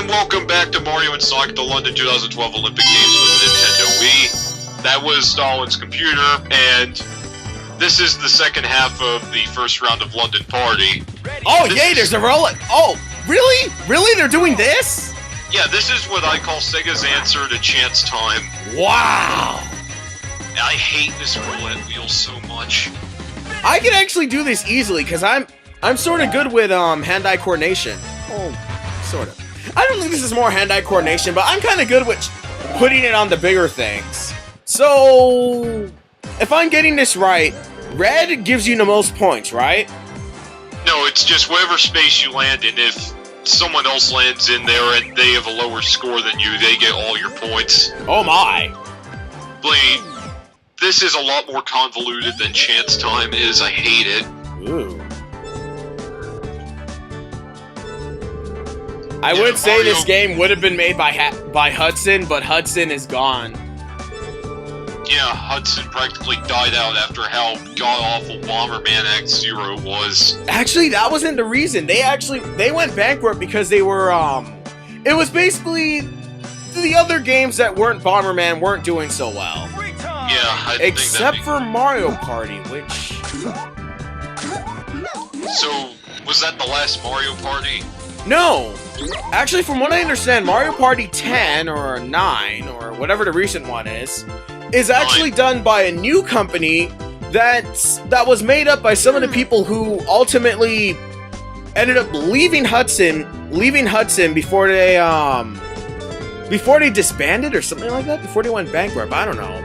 And welcome back to Mario and Sonic, the London 2012 Olympic Games for the Nintendo Wii. That was Stalin's computer, and this is the second half of the first round of London Party. Oh, yay, there's a roulette. Oh, really? Really? They're doing this? Yeah, this is what I call Sega's answer to Chance Time. Wow. I hate this roulette wheel so much. I can actually do this easily, because I'm sort of good with hand-eye coordination. Oh, sort of. I don't think this is more hand-eye coordination, but I'm kind of good with putting it on the bigger things. So, if I'm getting this right, red gives you the most points, right? No, it's just whatever space you land in. If someone else lands in there and they have a lower score than you, they get all your points. Oh my. This is a lot more convoluted than Chance Time is. I hate it. Ooh. I would say this game would have been made by Hudson, but Hudson is gone. Yeah, Hudson practically died out after how god-awful Bomberman X-Zero was. Actually, that wasn't the reason. They went bankrupt because they were, it was basically the other games that weren't Bomberman weren't doing so well. Yeah, except for Mario Party, which... So, was that the last Mario Party? No! Actually, from what I understand, Mario Party 10 or 9, or whatever the recent one is actually done by a new company that was made up by some of the people who ultimately ended up leaving Hudson before they disbanded or something like that, before they went bankrupt. I don't know.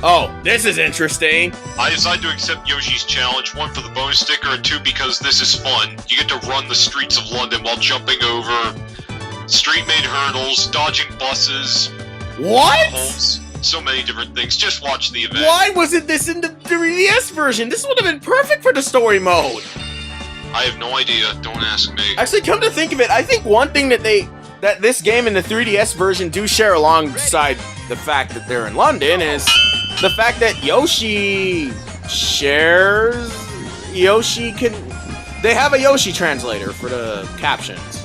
Oh, this is interesting. I decided to accept Yoshi's challenge, 1 for the bonus sticker, and 2 because this is fun. You get to run the streets of London while jumping over street-made hurdles, dodging buses. What? Holes, so many different things. Just watch the event. Why wasn't this in the 3DS version? This would have been perfect for the story mode. I have no idea. Don't ask me. Actually, come to think of it, I think one thing that this game and the 3DS version do share alongside the fact that they're in London is the fact that Yoshi shares... They have a Yoshi translator for the captions.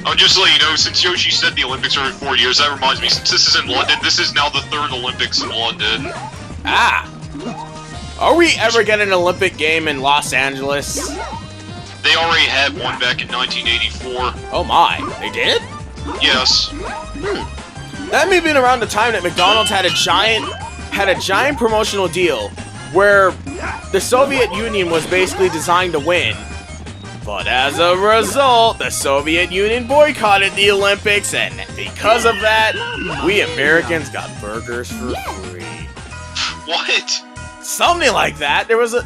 Oh, just to let you know, since Yoshi said the Olympics are in 4 years, that reminds me, since this is in London, this is now the 3rd Olympics in London. Ah! Are we ever getting an Olympic game in Los Angeles? They already had one back in 1984. Oh my, they did? Yes. That may have been around the time that McDonald's had a giant promotional deal where the Soviet Union was basically designed to win. But as a result, the Soviet Union boycotted the Olympics, and because of that, we Americans got burgers for free. What? Something like that. It was a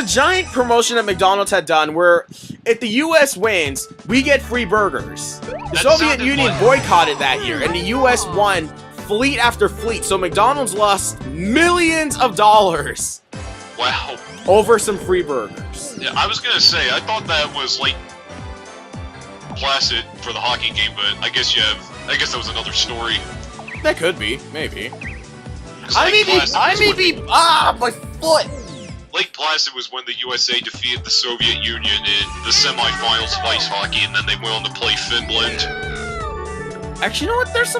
giant promotion that McDonald's had done where if the US wins, we get free burgers. The Soviet Union boycotted that year, and the US won fleet after fleet, so McDonald's lost millions of dollars. Wow. Over some free burgers. Yeah, I was gonna say, I thought that was like Placid for the hockey game, but I guess that was another story. That could be, maybe. My foot! Lake Placid was when the USA defeated the Soviet Union in the semifinals of ice hockey, and then they went on to play Finland. Actually, you know what? There's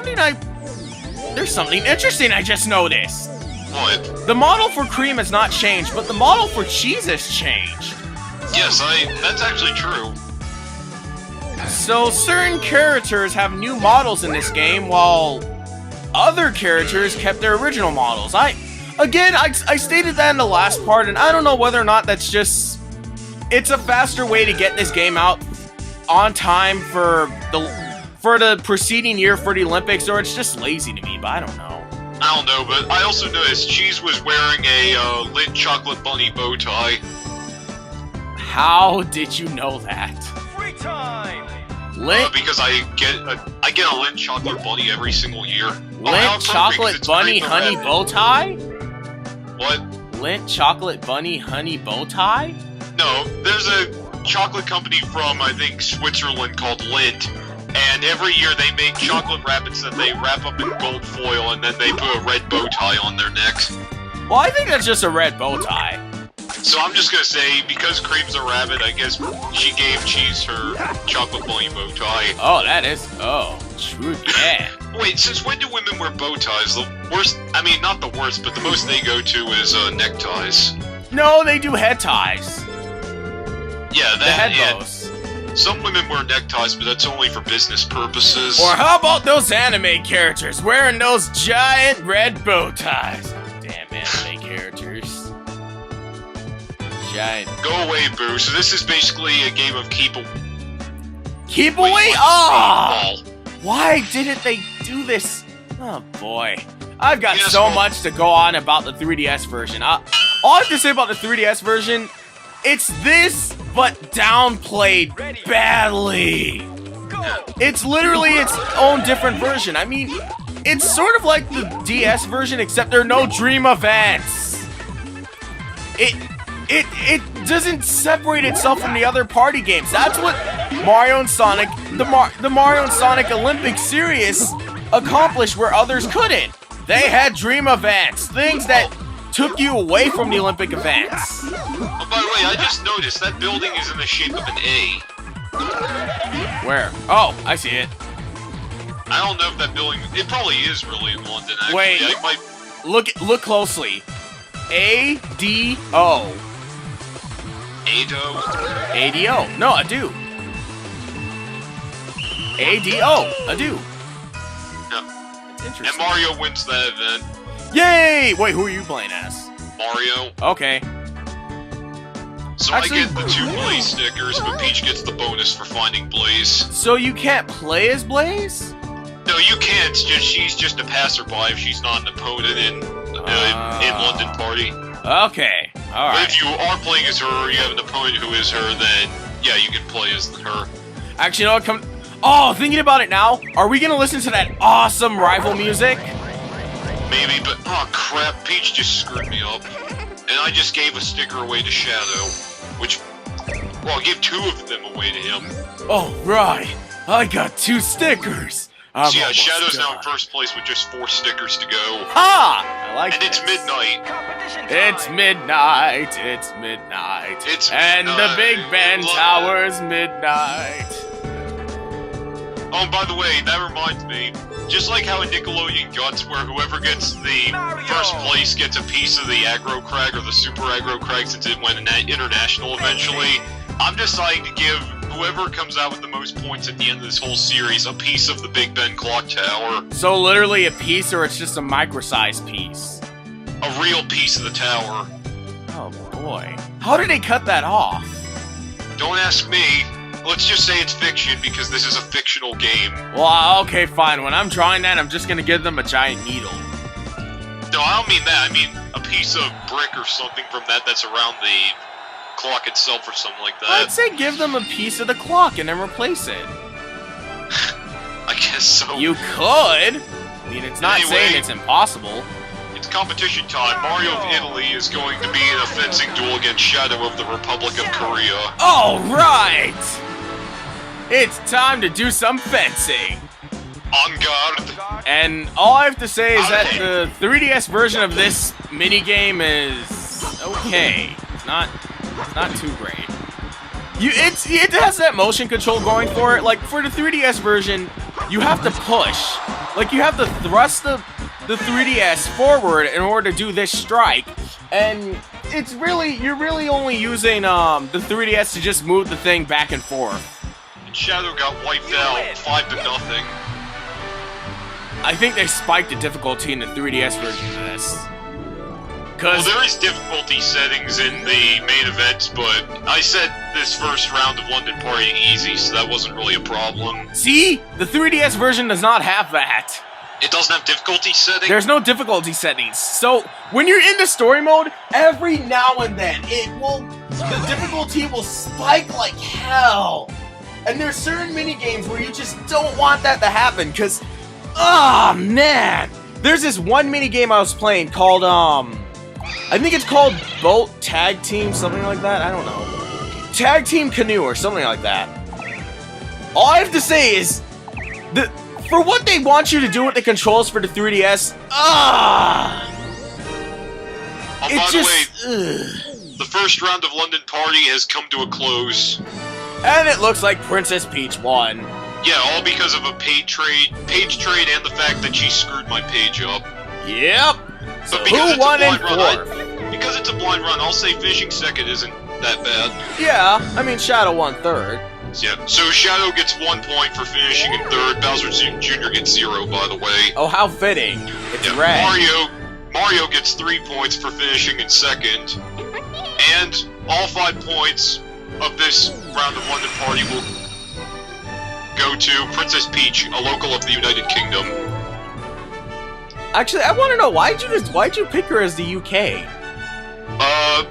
something interesting I just noticed. What? The model for cream has not changed, but the model for cheese has changed. Yes, that's actually true. So certain characters have new models in this game, while other characters kept their original models. I stated that in the last part, and I don't know whether or not that's just... It's a faster way to get this game out on time for the preceding year for the Olympics, or it's just lazy to me, but I don't know. I don't know, but I also noticed Cheese was wearing a Lint chocolate bunny bow tie. How did you know that? Free time! Lint? Because I get a Lint chocolate bunny every single year. Lint chocolate bunny honey bow tie? What? Lint chocolate bunny honey bow tie? No, there's a chocolate company from, I think, Switzerland called Lint. And every year they make chocolate rabbits that they wrap up in gold foil, and then they put a red bow tie on their necks. Well, I think that's just a red bow tie. So I'm just gonna say, because Cream's a rabbit, I guess she gave Cheese her chocolate bunny bow tie. Oh, that is... Oh, true, yeah. Wait, since when do women wear bow ties? The worst... I mean, not the worst, but the most they go to is neckties. No, they do head ties. Yeah, The head yeah. bows. Some women wear neckties, but that's only for business purposes. Or how about those anime characters wearing those giant red bow ties? Damn anime characters. Giant. Go away, Boo. So this is basically a game of keep away. Keep away? Oh! Why didn't they do this? Oh boy. I've got Yes, so well- much to go on about the 3DS version. All I have to say about the 3DS version, it's this, but downplayed badly. It's literally its own different version. I mean, it's sort of like the DS version, except there are no dream events. It doesn't separate itself from the other party games. That's what Mario and Sonic, the Mario and Sonic Olympic Series accomplished where others couldn't. They had dream events, things that took you away from the Olympic events. Oh, by the way, I just noticed that building is in the shape of an A. Where? Oh, I see it. I don't know if that building... It probably is really in London, actually. Wait. I might... Look closely. A-D-O. Ado? A-D-O. No, I do. A-D-O. I do. No. It's interesting. And Mario wins that event. Yay! Wait, who are you playing as? Mario. Okay. So Actually- I get the 2 Blaze stickers, but Peach gets the bonus for finding Blaze. So you can't play as Blaze? No, you can't. She's just a passerby if she's not an opponent in London Party. Okay. But Alright. if you are playing as her, or you have an opponent who is her, then yeah, you can play as her. Actually, you know what? Oh, thinking about it now, are we gonna listen to that awesome rival music? Maybe, but oh crap, Peach just screwed me up. And I just gave a sticker away to Shadow, which, well, I gave 2 of them away to him. Oh, right. I got 2 stickers. I'm So yeah, almost Shadow's now in done. first place with just 4 stickers to go. Ha! I like And it's this. midnight. It's midnight. It's midnight. It's and the midnight Big Ben in Tower's midnight. Oh, and by the way, that reminds me, just like how in Nickelodeon Guts, where whoever gets the first place gets a piece of the aggro crag or the super aggro crag since it went international eventually, I'm deciding to give whoever comes out with the most points at the end of this whole series a piece of the Big Ben clock tower. So literally a piece, or it's just a micro-sized piece? A real piece of the tower. Oh boy. How did they cut that off? Don't ask me. Let's just say it's fiction because this is a fictional game. Well, okay, fine. When I'm drawing that, I'm just gonna give them a giant needle. No, I don't mean that. I mean a piece of brick or something from that's around the clock itself or something like that. I'd say give them a piece of the clock and then replace it. I guess so. You could. I mean, it's not Anyway. saying it's impossible. It's competition time. Mario of Italy is going to be in a fencing duel against Shadow of the Republic of Korea. All right. It's time to do some fencing. En garde. And all I have to say is that the 3DS version of this minigame is okay. It's not too great. It has that motion control going for it. Like for the 3DS version, you have to push. Like you have to thrust the 3DS forward in order to do this strike. And you're really only using the 3DS to just move the thing back and forth. And Shadow got wiped out 5-0. I think they spiked the difficulty in the 3DS version of this. Well, there is difficulty settings in the main events, but I set this first round of London Party easy, so that wasn't really a problem. See? The 3DS version does not have that. It doesn't have difficulty settings? There's no difficulty settings. So, when you're in the story mode, every now and then, the difficulty will spike like hell. And there's certain minigames where you just don't want that to happen, because, oh man! There's this one minigame I was playing called, I think it's called Boat Tag Team, something like that, I don't know. Tag Team Canoe or something like that. All I have to say is, for what they want you to do with the controls for the 3DS, Oh, it's by just, the way, the first round of London Party has come to a close. And it looks like Princess Peach won. Yeah, all because of a page trade, and the fact that she screwed my page up. Yep. So But because who it's won a in blind run, fourth? because it's a blind run, I'll say finishing second isn't that bad. Yeah, I mean Shadow won third. Yeah, so Shadow gets 1 point for finishing in third. Bowser Jr. gets 0, by the way. Oh, how fitting. It's Yeah, red. Mario gets 3 points for finishing in second. And all 5 points of this round of London Party will go to Princess Peach, a local of the United Kingdom. Actually, I want to know, why'd you pick her as the UK?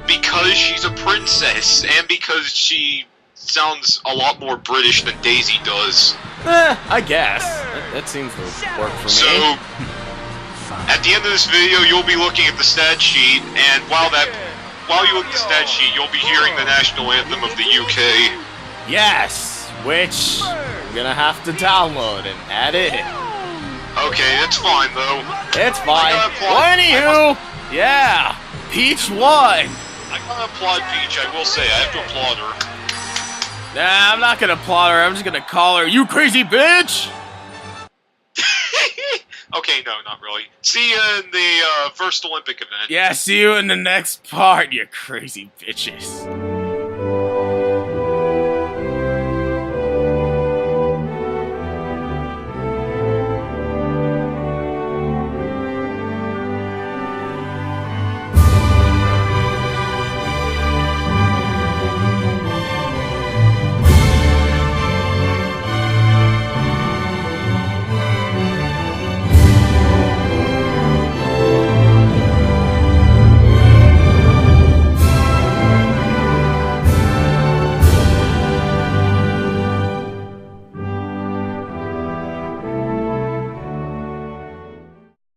Because she's a princess, and because she sounds a lot more British than Daisy does. I guess. That seems to work for me. So, at the end of this video, you'll be looking at the stat sheet, and while you look at the stat sheet, you'll be hearing the national anthem of the UK. Yes, which I'm gonna have to download and add it. Okay, that's fine, though. It's fine. I gotta applaud- Well, anywho, yeah, Peach won. I gotta applaud Peach, I will say. I have to applaud her. Nah, I'm not gonna applaud her. I'm just gonna call her, "You crazy bitch!" Okay, no, not really. See you in the first Olympic event. Yeah, see you in the next part, you crazy bitches.